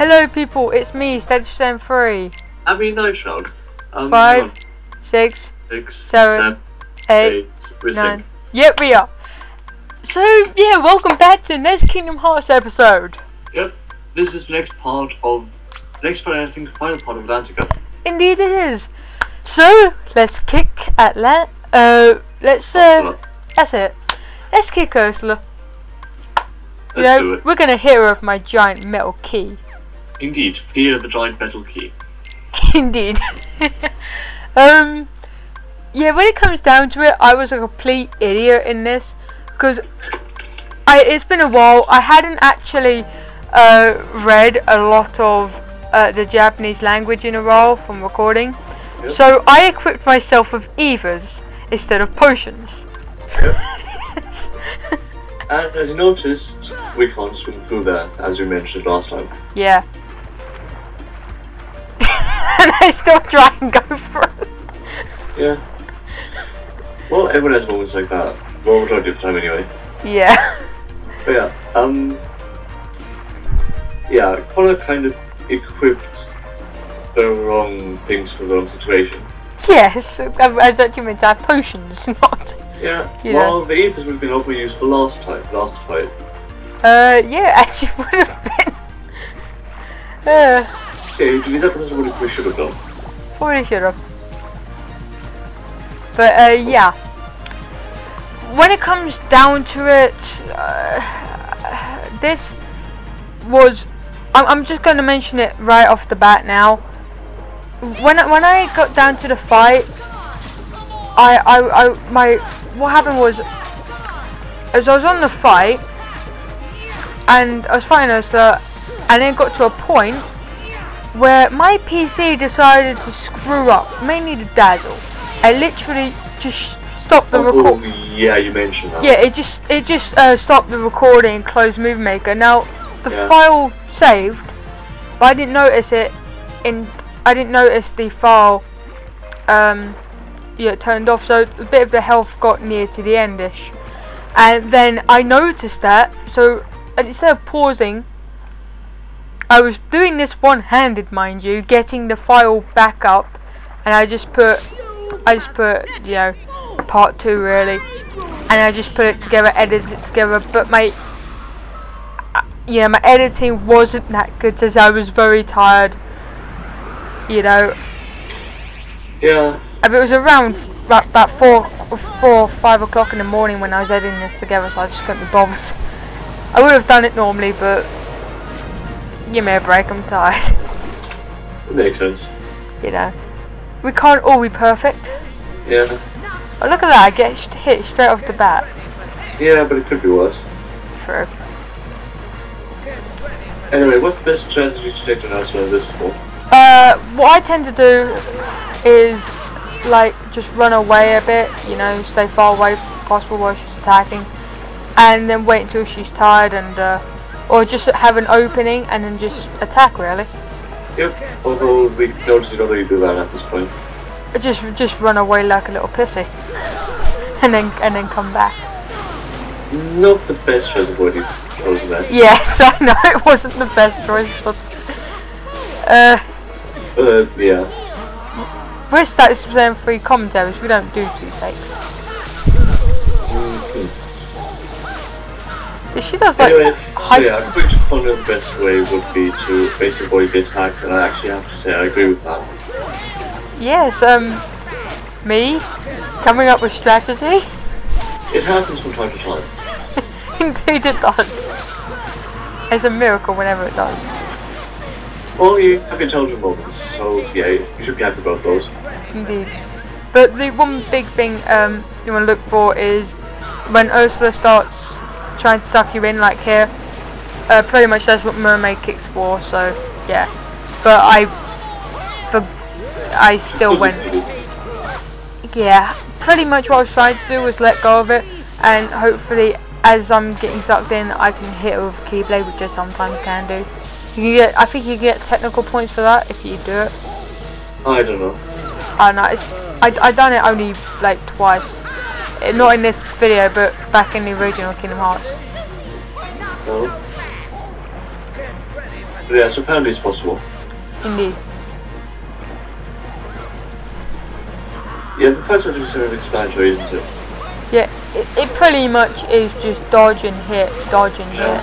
Hello people, it's me, Station 3. I mean, no, child. 5, 6, 6, 7, 8, we're 9. sync. Yep, we are. So, yeah, welcome back to the next Kingdom Hearts episode. Yep, this is the next part, I think, final part of Atlantica. Indeed it is. So, let's kick Ursula. that's it. Let's kick Ursula. Let's do it. We're gonna hit her with my giant metal key. Indeed, fear the giant metal key. Indeed. Yeah, when it comes down to it, I was a complete idiot in this because it's been a while. I hadn't actually read a lot of the Japanese language in a while from recording, yep. So I equipped myself with Evas instead of potions. Yep. And as you noticed, we can't swim through there, as we mentioned last time. Yeah. And I still try and go through. Yeah. Well, everyone has moments like that. Well, majority of the time anyway. Yeah. But yeah, Connor kind of equipped the wrong things for the wrong situation. Yes, I was actually meant to have potions, not... Yeah, Yeah. well, the ethers would have been awfully useful last fight. Yeah, actually would have been. Okay, that was what we should have done. Probably should have. But, yeah. When it comes down to it, this was... I'm just going to mention it right off the bat now. When I got down to the fight, what happened was, as I was on the fight, and I was fighting Ursula, and then got to a point where my PC decided to screw up, mainly the dazzle. I literally just stopped the record. Yeah, you mentioned that. Yeah, it just stopped the recording and closed Movie Maker. Now the file saved, but I didn't notice it. I didn't notice the file turned off, so a bit of the health got near to the endish, and then I noticed that. So instead of pausing, I was doing this one-handed, mind you, getting the file back up, and I just put part 2 really, and I just put it together, edited it together, but my editing wasn't that good as I was very tired, Yeah. It was around about 4 or 5 o'clock in the morning when I was editing this together, so I just couldn't be bothered. I would have done it normally, but give me a break, I'm tired. It makes sense. We can't all be perfect. Yeah. Oh, look at that, I get hit straight off the bat. Yeah, but it could be worse. True. Anyway, what's the best strategy to take to Ursula this for? What I tend to do is, just run away a bit, stay far away if possible while she's attacking, and then wait until she's tired, and or just have an opening and then just attack, really. Yep, although we notice you don't really do that at this point. Just run away like a little pissy, and then come back. Not the best choice of what you chose there. Yes, I know it wasn't the best choice, but yeah. We're Station 3 commentaries, we don't do 2 takes. She does anyway, I'm pretty sure the best way would be to basically avoid the attacks, and I actually have to say I agree with that. Yes, me coming up with strategy? It happens from time to time. Indeed it does. It's a miracle whenever it does. Well, you have intelligent moments, so yeah, you should be happy about those. Indeed. But the one big thing you want to look for is when Ursula starts trying to suck you in, like here. Pretty much that's what mermaid kicks for, so yeah. But I still went. Yeah, pretty much what I was trying to do was let go of it, and hopefully as I'm getting sucked in I can hit it with a keyblade, which I sometimes can do. I think you get technical points for that if you do it. I don't know. I know, I done it only twice. Not in this video, but back in the original Kingdom Hearts. No. Yeah, so apparently it's possible. Indeed. Yeah, the first one is sort of explanatory, isn't it? Yeah, it pretty much is just dodge and hit, dodge and hit.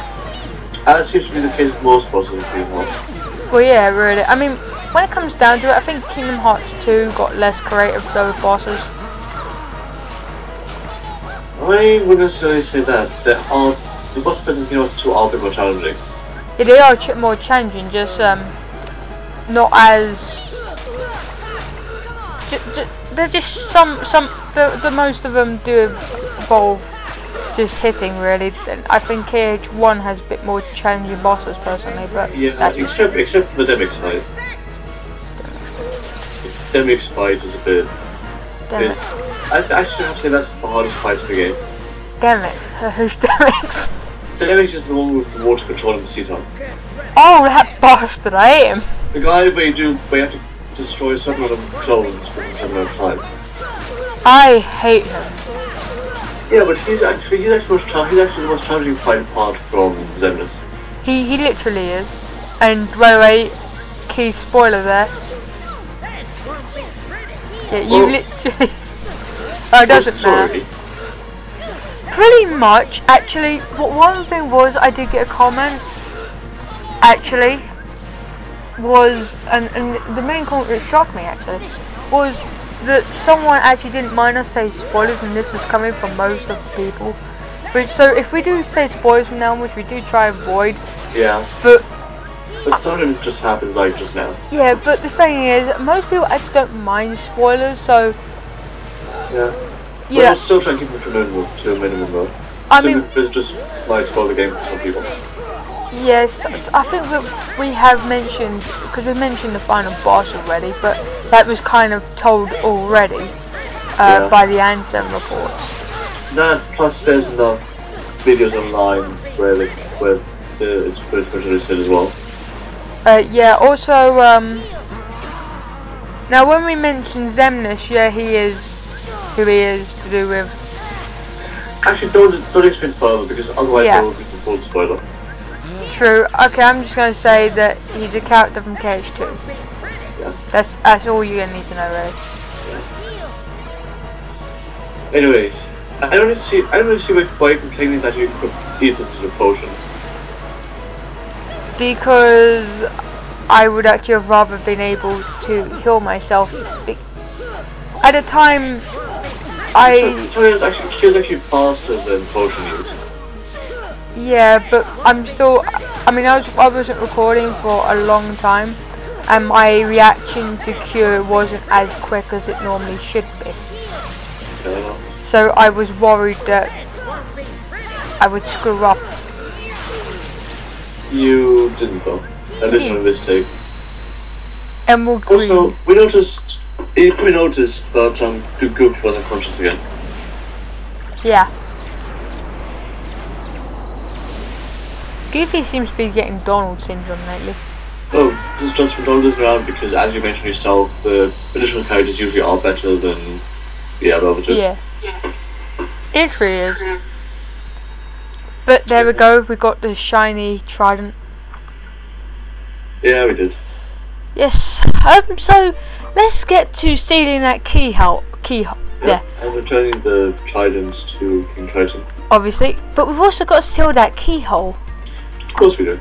As seems to be the case with most bosses in Kingdom Hearts. Well, yeah, really. I mean, when it comes down to it, I think Kingdom Hearts 2 got less creative though with bosses. I wouldn't necessarily say that. The boss battles in Kingdom Hearts 2 are a bit more challenging. Yeah, they are more challenging, just not as. They're just the most of them do involve just hitting really. I think KH1 has a bit more challenging bosses personally, but yeah, except for the Demix fight. Demix fight is a bit. I actually have to say that's the hardest fight in the game. Demix? Who's Demix? Demix is the one with the water control and the sea type. Oh, that bastard! I hate him. The guy where you have to destroy a certain amount of clones from 7 at a time. I hate him. Yeah, but he's actually the most challenging fight apart from Xemnas. He literally is. And by the way, key spoiler there. Yeah, you literally. Oh, it doesn't matter. Pretty much, actually. One thing was I did get a comment. Actually, was and the main comment that shocked me actually was that someone actually didn't mind us saying spoilers, and this is coming from most of the people. Which, so if we do say spoilers from now on, which we do try and avoid. Yeah. But sometimes it just happens like just now. Yeah, but the thing is, most people actually don't mind spoilers, so. Yeah. Yeah. But we'll still try and keep it to a minimum though. I mean, it's just might spoil the game for some people. Yes, I think that we have mentioned, because we mentioned the final boss already, but that was kind of told already by the Anthem reports. That, plus there's enough videos online where it's pretty much listed as well. Yeah, also, now when we mentioned Xemnas, yeah, he is who he is to do with. Actually, don't explain further, because otherwise there will be the full spoiler. True. Okay, I'm just going to say that he's a character from KH2. Yeah. That's all you're going to need to know, really. Anyway, I don't really see why you're complaining that you could eat this as a potion. Because I would actually have rather been able to heal myself. At the time, It's actually faster than potion use. Yeah, but I'm still. I mean, I wasn't recording for a long time, and my reaction to cure wasn't as quick as it normally should be. So I was worried that I would screw up. You didn't though. At least on this tape. Emerald green. Also, you probably noticed that Goofy was unconscious again. Yeah. Goofy seems to be getting Donald syndrome lately. Oh, this is just for Donald is around because, as you mentioned yourself, the additional characters usually are better than the other two. Yeah. It really is. But there we go, we got the shiny trident. Yeah, we did. Yes. So let's get to sealing that keyhole. Yeah. And returning the trident to King Triton. Obviously, but we've also got to seal that keyhole. Of course we do.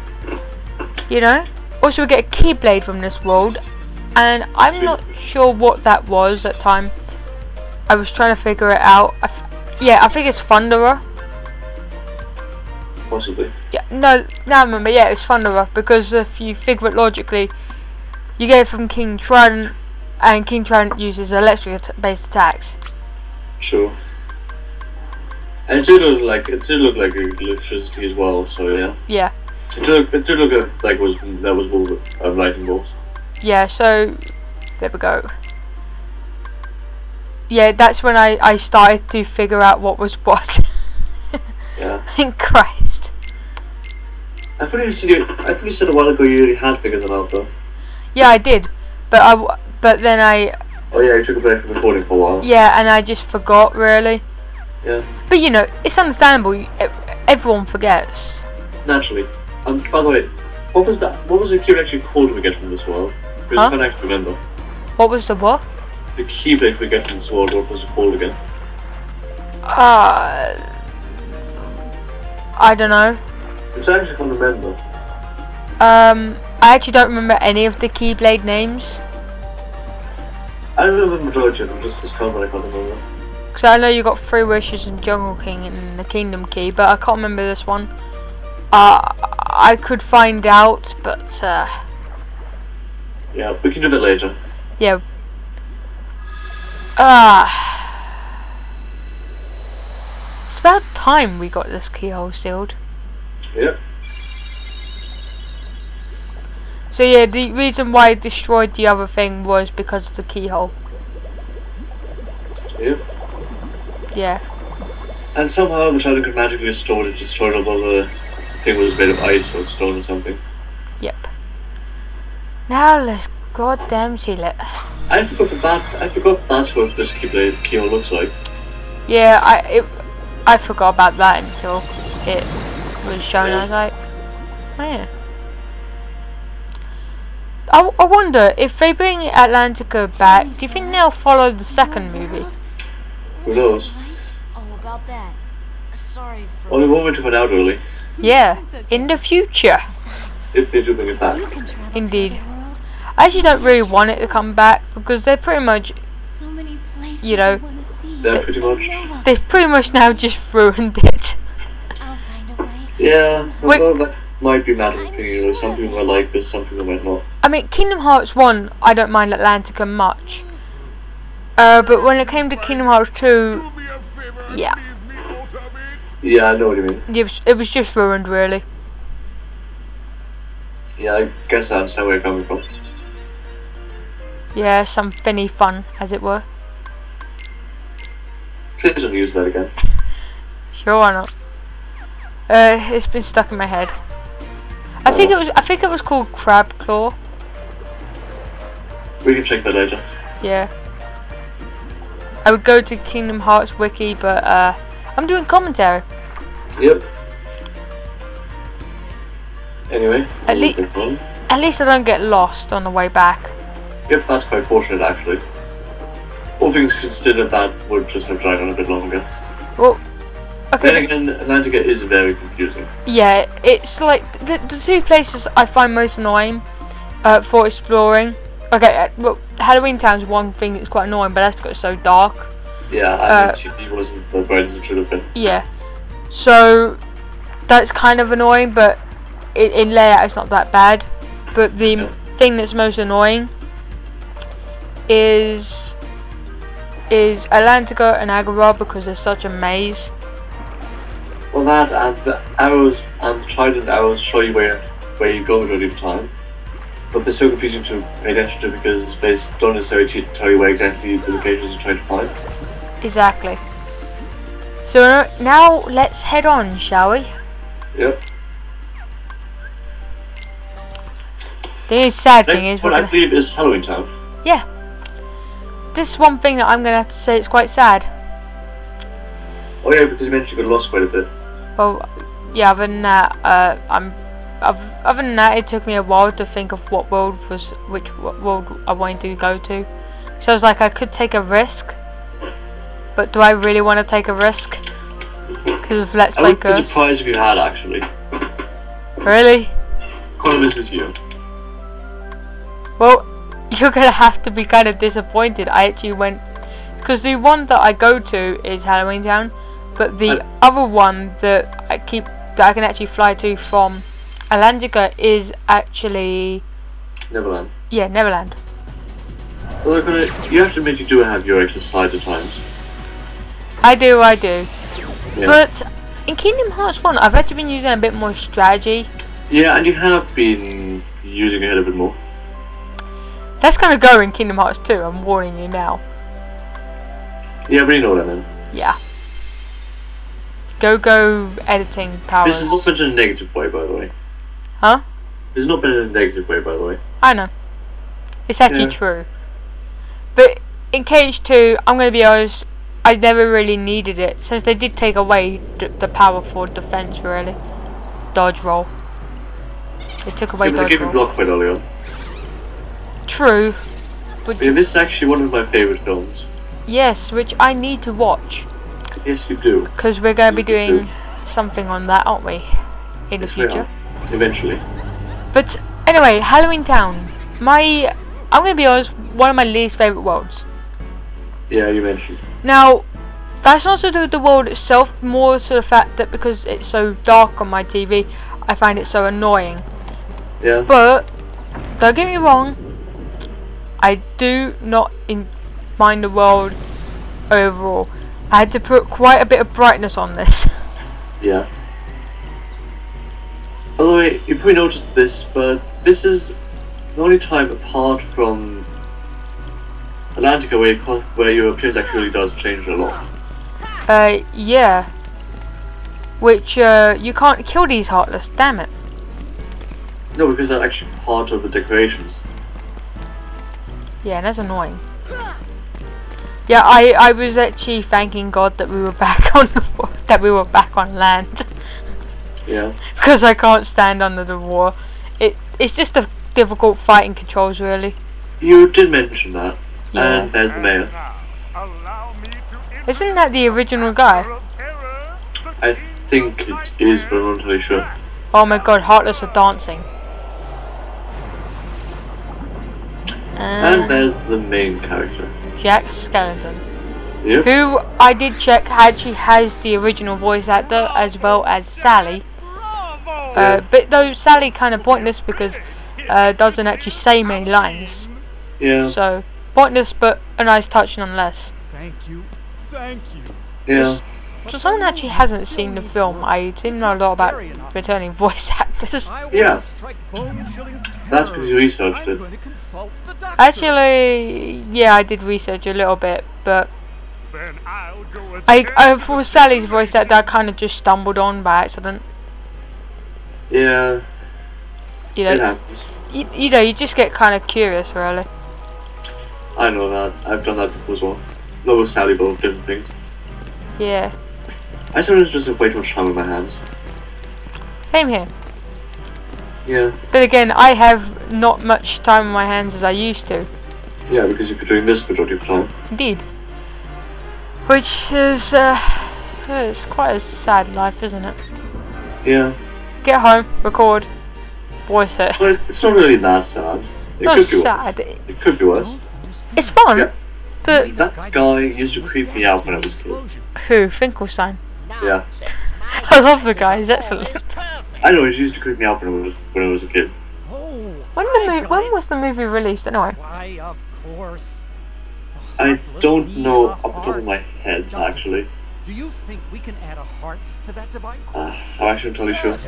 You know. Also, we get a keyblade from this world, and I'm not sure what that was at the time. I was trying to figure it out. Yeah, I think it's Thunderer. Possibly. Yeah, no, now I remember. Yeah, it's Thunderer, because if you figure it logically, you get it from King Trident, and King Trident uses electric-based attacks. Sure. And it did look like electricity as well. So yeah. Yeah. It did look like that was more of lightning bolts. Yeah. So there we go. Yeah, that's when I started to figure out what was what. Yeah. Thank Christ. I thought you said a while ago you already had figured them out though. Yeah, I did, but then I. Oh yeah, you took a break from recording for a while. Yeah, and I just forgot really. Yeah. But you know, it's understandable. Everyone forgets. Naturally. By the way, What was that? What was the keyblade actually called we get from this world? Because I can't actually remember. What was the what? The keyblade we get from this world, what was it called again? I don't know. Because I actually can't remember. I actually don't remember any of the Keyblade names. I remember the majority of them, just this one I can't remember. Because I know you got 3 Wishes and Jungle King and the Kingdom Key, but I can't remember this one. I could find out, but yeah, we can do that later. Yeah. It's about time we got this keyhole sealed. Yep. So yeah, the reason why I destroyed the other thing was because of the keyhole. Yep. Yeah. And somehow the child could magically restore it, destroyed although the thing was made of ice or stone or something. Yep. Now let's goddamn seal it. I forgot that's what this keyhole looks like. Yeah, I forgot about that until it was shown. I was like, oh yeah. I wonder if they bring Atlantica back. Do you think they'll follow the second movie? Who knows? All about that. Sorry for. Only one way to find out, really. Yeah, in the future. If they do bring it back. Indeed. I actually don't really want it to come back because they're pretty much, you know, They're pretty much. they've pretty much now just ruined it. Yeah, although that might be a matter of opinion. Some people might like this, some people might not. I mean, Kingdom Hearts 1, I don't mind Atlantica much. But when it came to Kingdom Hearts 2, yeah. Yeah, I know what you mean. It was just ruined, really. Yeah, I guess I understand where you're coming from. Yeah, some funny fun, as it were. Please don't use that again. Sure, why not? It's been stuck in my head. I think it was called Crab Claw. We can check that later. Yeah. I would go to Kingdom Hearts wiki, but I'm doing commentary. Yep. Anyway. At least I don't get lost on the way back. Yep, that's quite fortunate actually. All things considered, that would just have dragged on a bit longer. Well, okay. Then again, Atlantica is very confusing. Yeah, it's like the 2 places I find most annoying for exploring. Okay, well, Halloween Town's one thing that's quite annoying, but that's because it's so dark. Yeah, I think TV wasn't as bright as it should have been. Yeah, so that's kind of annoying, but in layout it's not that bad. But the thing that's most annoying is Atlantica and Agora because there's such a maze. Well, that and the arrows and the trident arrows show you where you go at any time, but they're so confusing to pay attention to because they don't necessarily tell you where exactly the locations you're trying to find. Exactly. So now let's head on, shall we? Yep. The only sad thing is what I believe is Halloween Town. Yeah. This is one thing that I'm gonna have to say it's quite sad. Oh yeah, because you mentioned you got lost quite a bit. Well, yeah. Other than that, other than that, it took me a while to think of which world I wanted to go to. So I was like, I could take a risk, but do I really want to take a risk? Because of Let's Play I would be Curse. surprised if you had actually. Really? This is you. Well, you're gonna have to be kind of disappointed. I actually went because the one that I go to is Halloween Town, but the other one that I can actually fly to from Atlantica is actually Neverland. Yeah, Neverland. Well, you have to admit you do have your exercise at times. I do. Yeah. But in Kingdom Hearts 1, I've actually been using a bit more strategy. Yeah, and you have been using it a bit more. That's gonna go in Kingdom Hearts 2, I'm warning you now. Yeah, but you know what I mean. Yeah. Go editing powers. This is not been in a negative way, by the way. Huh? This has not been in a negative way, by the way. I know. It's actually true. But in KH2, I'm gonna be honest, I never really needed it, since they did take away the power for defense, really. Dodge roll. They took away Yeah, but they gave me dodgeball. block quite early on. True, but Yeah, this is actually one of my favourite films. yes, which I need to watch Yes, you do. because we're going to be Yes, you doing something on that, aren't we, in the Yes, we future? are. Eventually. But anyway, Halloween Town. I'm going to be honest, one of my least favourite worlds. Yeah, you mentioned. Now, that's not to do with the world itself, more to the fact that because it's so dark on my TV, I find it so annoying. Yeah. But, don't get me wrong, I do not mind the world overall. I had to put quite a bit of brightness on this. Yeah. Although you probably noticed this, but this is the only time apart from Atlantica where your appearance actually does change a lot. Yeah. Which, you can't kill these Heartless, damn it. No, because that's actually part of the decorations. Yeah, that's annoying. Yeah, I was actually thanking God that we were back on land. Yeah. Because I can't stand under the water. It's just a difficult fighting controls, really. You did mention that. Yeah. And there's the mayor. Isn't that the original guy? I think it is, but I'm not entirely sure. Oh my God, Heartless are dancing. And there's the main character. Jack Skeleton. Yep. Who I did check actually has the original voice actor as well as Sally. But though Sally kind of pointless because doesn't actually say many lines. Yeah. So pointless but a nice touch nonetheless. Thank you. Thank you. Yeah. So someone actually hasn't seen the film. I didn't know a lot about returning voice actors. Yeah. That's because you researched it. Actually, yeah, I did research a little bit, but for Sally's voice actor, I kind of just stumbled on by accident. Yeah. You It know, happens. you know, you just get kind of curious, really. I know that. I've done that before as well. Not with Sally, but with different things. Yeah, I sometimes just have way too much time on my hands. same here. Yeah. But again, I have not much time on my hands as I used to. Yeah, because you've been doing this majority of the time. Indeed. Which is, it's quite a sad life, isn't it? Yeah. Get home, record, voice it. But it's not really that sad. It Not could be worse. sad. It could be worse. It's fun, Yeah. but That guy used to creep me out when I was a kid. who? Finkelstein. Yeah. I love the guy. He's excellent. I know, he used to creep me out when I was a kid. When was the movie released? Anyway. Why, of course. I don't know off the top of my head, actually. Do you think we can add a heart to that device? I'm actually not totally sure.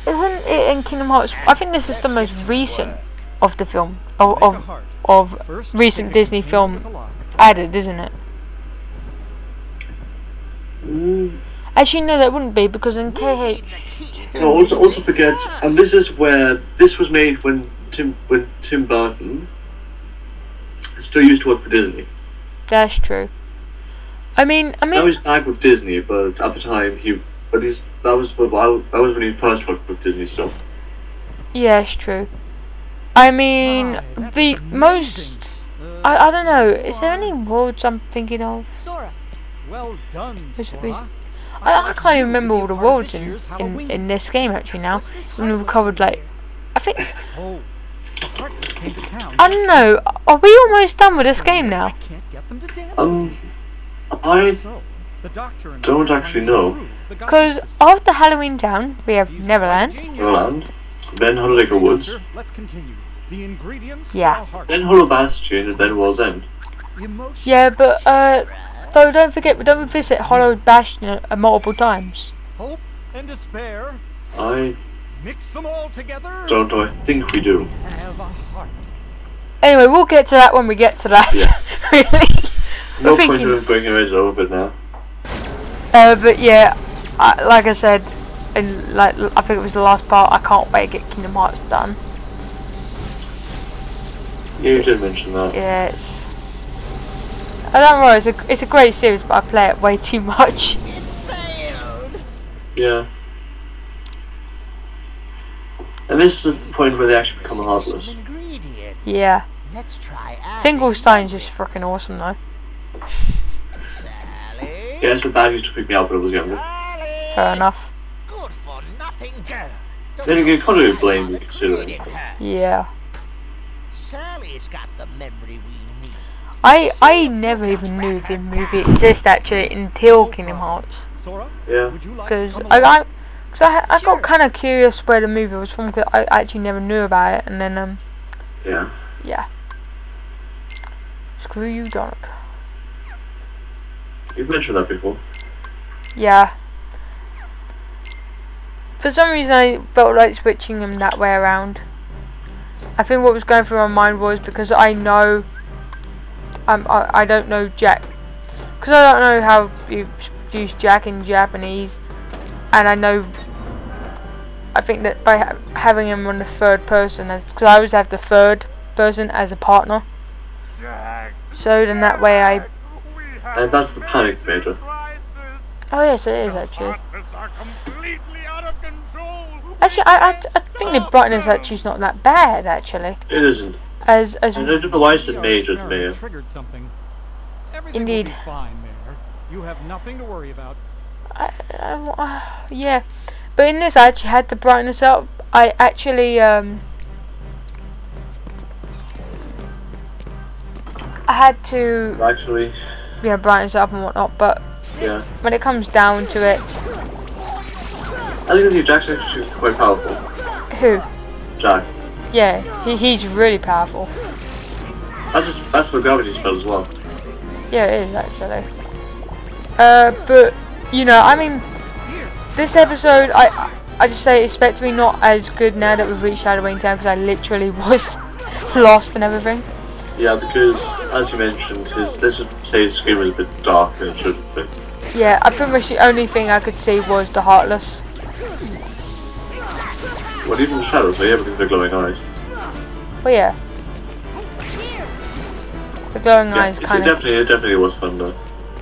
Isn't it in Kingdom Hearts? I think this is the most recent of the film of recent Disney film added, isn't it? Actually, no, that wouldn't be because in KH. No, also forget, and this is where this was made when Tim Burton still used to work for Disney. That's true. I mean. Now he's back with Disney, but at the time that was when he first worked with Disney still. Yeah, it's true. I mean, the most. I don't know. Is there any words I'm thinking of? Sora. Well done, Sora. I can't even remember all the words in this game actually now. When we've covered like, I think. Oh, the Heartless came to town. I don't know. Are we almost done with this game now? I can't get them to dance. I So, the doctor and don't actually know. Because after Halloween Town, we have Neverland. Neverland, then Hollow Woods, Let's continue. The ingredients Yeah. for our heart. then Hollow Bastion, and then World's End. Emotion, Yeah, but though don't forget, we don't visit Hollow Bastion multiple times. hope, and despair. I Mix them all together. don't know, I think we do. Have a heart. Anyway, we'll get to that when we get to that. Yeah. Really. No I'm point thinking- in bringing it over it now. But yeah, like I said, I think it was the last part. I can't wait to get Kingdom Hearts done. Yeah, you did mention that. Yeah, I don't know. It's a great series, but I play it way too much. Yeah. And this is the point where they actually become heartless. Ingredients. Yeah. Let's try Finkelstein's just freaking awesome though. Sally. Yeah, so that used to freak me out when I was younger. Sally. Fair enough. Good for nothing girl. Then again, you can't really blame me considering. Yeah. Sally's got the memory we need. I never even knew the movie existed actually until Kingdom Hearts. Sora, Yeah. would you like to Because come I along? got kind of curious where the movie was from because I actually never knew about it, and then Yeah. yeah. Screw you, Donald. You've mentioned that before. Yeah. For some reason I felt like switching them that way around. I think what was going through my mind was because I know I don't know Jack, because I don't know how you use Jack in Japanese, and I think that by having him on the third person, because I always have the third person as a partner, so then that way And that's the panic meter. oh yes it is actually. Actually I think the brightness actually is not that bad actually. It isn't. As And I don't know why I said major to Mayor. Triggered something. Everything Indeed. will be fine, Mayor. You have nothing to worry about. Yeah, but in this I actually had the brightness up. I actually I had to Actually, brightness up and whatnot, but yeah. when it comes down to it, I think the Jack's actually quite powerful. who? Jack. Yeah, he's really powerful. That's for gravity spell as well. Yeah, it is actually. But you know, I mean, this episode, I just say expect to be not as good now that we've reached Halloween Town because I literally was lost and everything. Yeah, because as you mentioned, let's just say his screen was a bit darker than it should have been. Yeah, I pretty much the only thing I could see was the Heartless. Well, even the shadows, so yeah, because they're glowing eyes. But yeah, the glowing Yeah, eyes it kind of. definitely was fun though.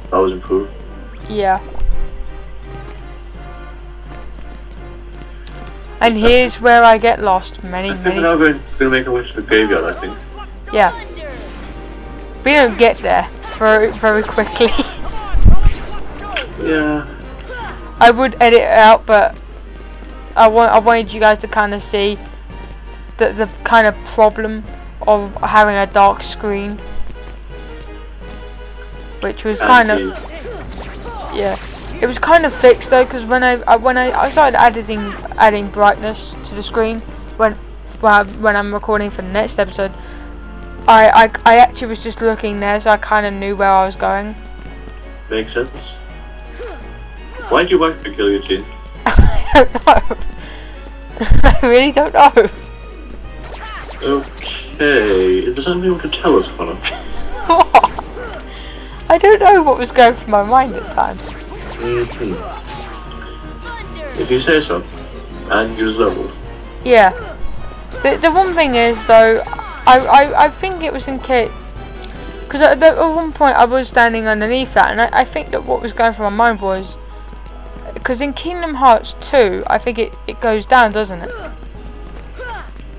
That was improved. Yeah. And here's where I get lost many, I think we're many. now going to make our way to the graveyard, I think. Yeah. We don't get there very, very quickly. Yeah. I would edit it out, but I wanted you guys to kind of see the kind of problem of having a dark screen, which was kind of, yeah, it was kind of fixed though, because when I started adding brightness to the screen when I'm recording for the next episode, I actually was just looking there, so I kind of knew where I was going. Makes sense. Why do you work for Guillotine? I don't know. I really don't know. Okay, is there something you can tell us, Connor? I don't know what was going through my mind at the time. If you say so, and use level. Yeah. The one thing is though, I think it was in case, because at one point I was standing underneath that, and I think that what was going through my mind was, because in Kingdom Hearts 2, I think it goes down, doesn't it?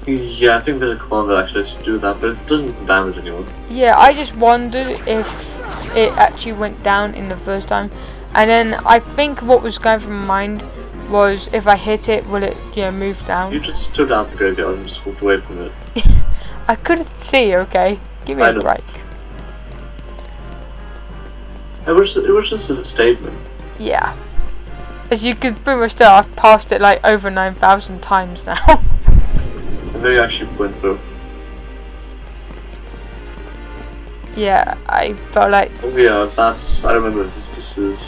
Yeah, I think there's a command that actually lets you do that, but it doesn't damage anyone. Yeah, I just wondered if it actually went down in the first time, and then I think what was going through my mind was if I hit it, will it, move down? You just stood out the graveyard and just walked away from it. I couldn't see. Okay, give me a break. It was just a statement. Yeah. As you can pretty much tell, I've passed it like over 9,000 times now. And then you actually went through. Yeah, I felt like. Oh yeah, I remember this is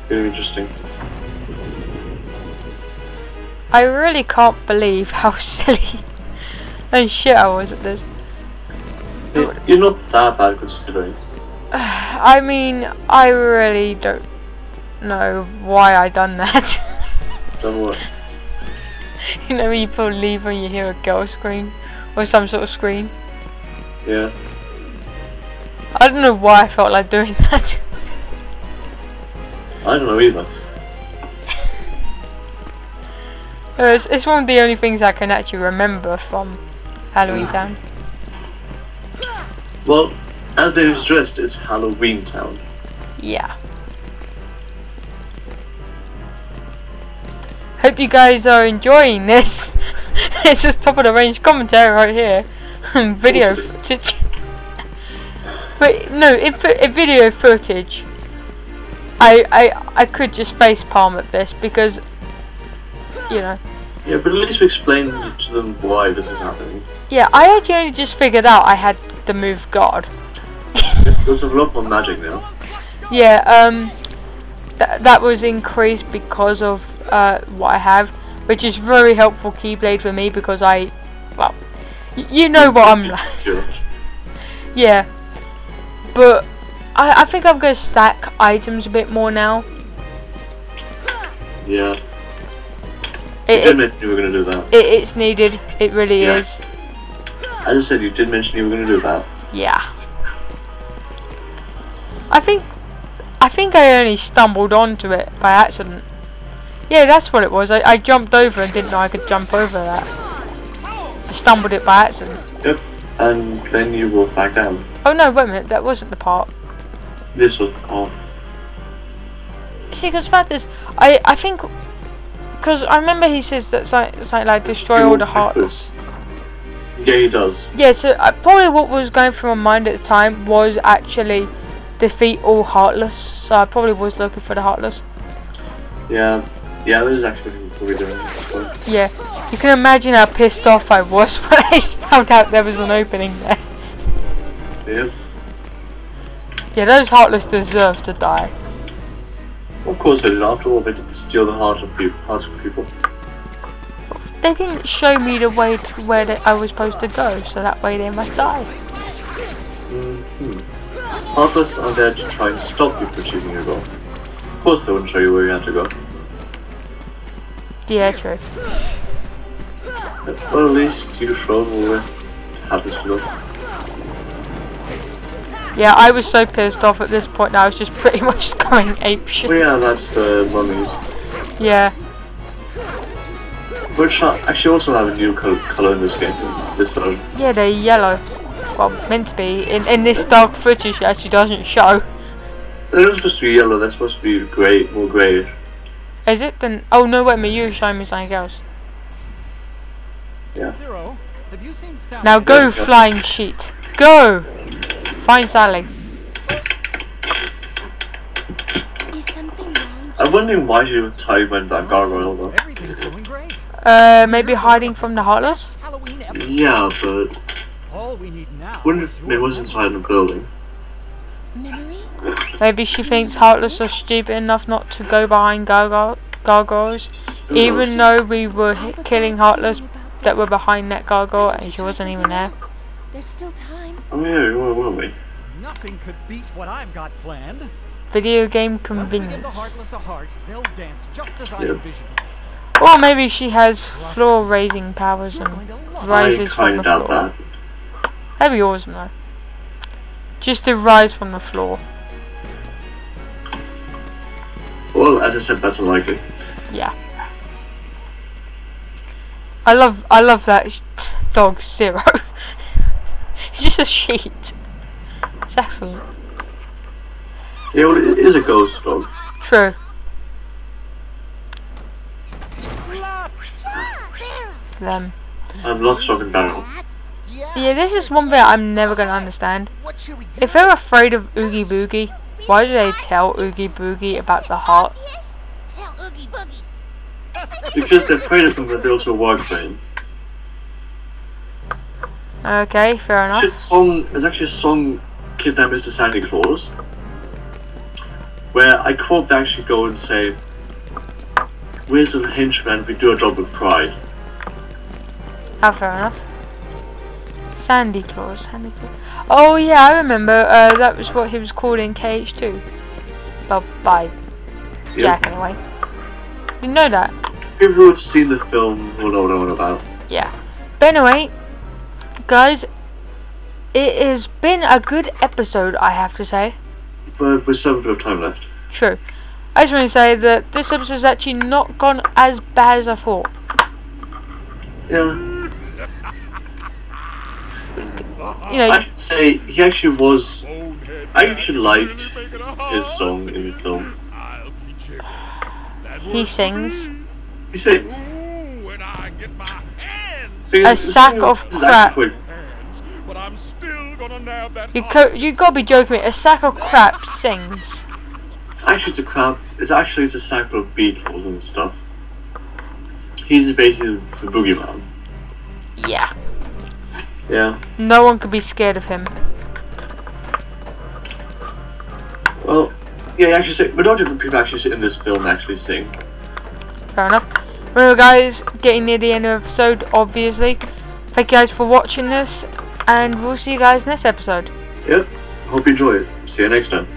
very interesting. I really can't believe how silly and shit I was at this. You're not that bad considering. I mean, I really don't know why I done that. Done what? You know when you pull lever and you hear a girl scream? Or some sort of scream? Yeah. I don't know why I felt like doing that. I don't know either. It's one of the only things I can actually remember from Halloween Town. Well, as they stressed, it's Halloween Town. Yeah. Hope you guys are enjoying this. It's just top of the range commentary right here. Video footage. But no, in video footage, I could just face palm at this because, you know. Yeah, but at least we explained to them why this is happening. Yeah, I actually only just figured out I had the move guard. There's a lot more magic now. Yeah, that was increased because of what I have, which is very helpful Keyblade for me because well, you know what I'm like. Yeah, but I think I'm going to stack items a bit more now. Yeah. You did mention you were going to do that. It's needed. It really is. As I said, you did mention you were going to do that. Yeah. I think I only stumbled onto it by accident. Yeah, that's what it was. I jumped over and didn't know I could jump over that. I stumbled it by accident. Yep. And then you walked back down. Oh no, wait a minute. That wasn't the part. This was the part. See, because the fact is, I think, because I remember he says that something like destroy all the heartless. Yeah, he does. Yeah, so probably what was going through my mind at the time was actually defeat all heartless. So I probably was looking for the heartless. Yeah, that is actually what we're doing at this point. Yeah, you can imagine how pissed off I was when I found out there was an opening there. Yep. Yeah, those heartless deserve to die. Of course they did. After all, they didn't steal the hearts of people. They didn't show me the way to where I was supposed to go, so that way they must die. Heartless are there to try and stop you from achieving your goal. Of course they wouldn't show you where you had to go. Yeah, true. Well, at least you showed where it happens to go. Yeah, I was so pissed off at this point now, I was just pretty much going apeshit. Well, yeah, that's the mummies. Yeah. Which actually also have a new colour in this game, this version. Yeah, they're yellow. Well, meant to be. In this dark footage it actually doesn't show. They're not supposed to be yellow, they're supposed to be grey, more greyish. Is it then? Oh no, wait a minute, you were showing me something else. Yeah. Zero, have you seen Sally? Now go, flying sheet. Go! Find Sally. Is something wrong? I'm wondering why she would tie when that gargoyle though. Everything's going great. Maybe hiding from the heartless? Halloween ever. Yeah, but All we need now. wouldn't it was inside the building? Memory? Maybe she thinks heartless are stupid enough not to go behind gargoyles, even though we were killing heartless that were behind that gargoyle and she wasn't even there. There's still time. Oh yeah, were we? Nothing could beat what I've got planned. Video game Once we give convenience. the heartless a heart, they'll dance just as I Yep. envisioned. Or maybe she has floor raising powers You're and going to love it. I rises from kinda the doubt floor. that. That'd be awesome though. Just to rise from the floor. Well, as I said, that's unlikely. Yeah. I love that dog Zero. He's just a sheet. It's excellent. Yeah, well, it is a ghost dog. True. Them. I'm Lock, Stock and Barrel. Yeah, this is one bit I'm never gonna understand. What should we do? If they're afraid of Oogie Boogie, why do they tell Oogie Boogie about the heart? Tell Oogie Boogie. Because they're afraid of him, but they also work for him. Okay, fair enough. There's actually a song kidnapped Mr. Santa Claus, where I quote they actually go and say, "Where's the henchman? We do a job with pride." Oh, fair enough. Sandy Claus. Oh yeah, I remember. That was what he was called in KH2. Well, by Jack anyway. Didn't know that. People who have seen the film will know what I'm on about. Yeah. But anyway, guys, it has been a good episode, I have to say. But we still have a bit of time left. True. I just want to say that this episode's actually not gone as bad as I thought. Yeah. You know, I should say he actually was. I actually liked his song in the film. he sings. You say When I get my hands, A sack of crap. but I'm still gonna nab that You gotta be joking me. A sack of crap sings. Actually, it's a crap. It's a sack full of beetles and stuff. He's basically the boogeyman. Yeah. Yeah. No one could be scared of him. Well, yeah. Actually, majority of the people actually in this film actually sing. Fair enough. Well, guys, getting near the end of the episode, obviously. Thank you guys for watching this, and we'll see you guys next episode. Yep. Hope you enjoy it. See you next time.